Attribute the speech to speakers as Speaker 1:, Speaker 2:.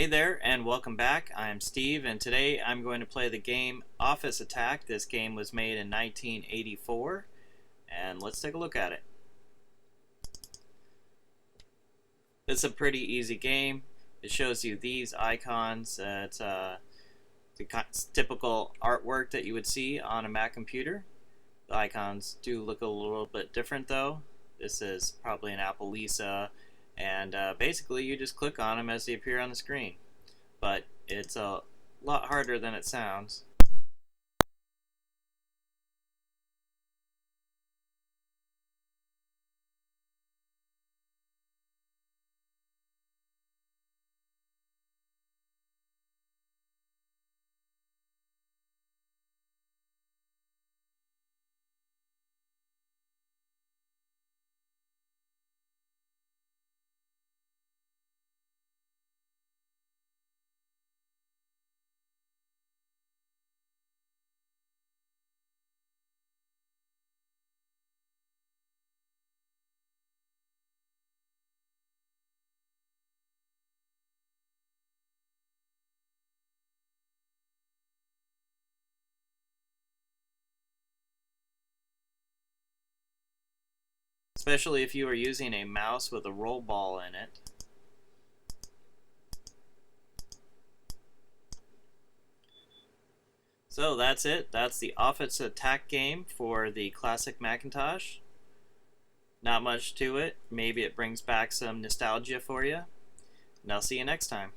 Speaker 1: Hey there and welcome back. I'm Steve and today I'm going to play the game Office Attack. This game was made in 1984 and let's take a look at it. It's a pretty easy game. It shows you these icons. It's the typical artwork that you would see on a Mac computer. The icons do look a little bit different though. This is probably an Apple Lisa, and basically you just click on them as they appear on the screen. But it's a lot harder than it sounds. Especially if you are using a mouse with a roll ball in it. So that's it. That's the Office Attack game for the classic Macintosh. Not much to it. Maybe it brings back some nostalgia for you. And I'll see you next time.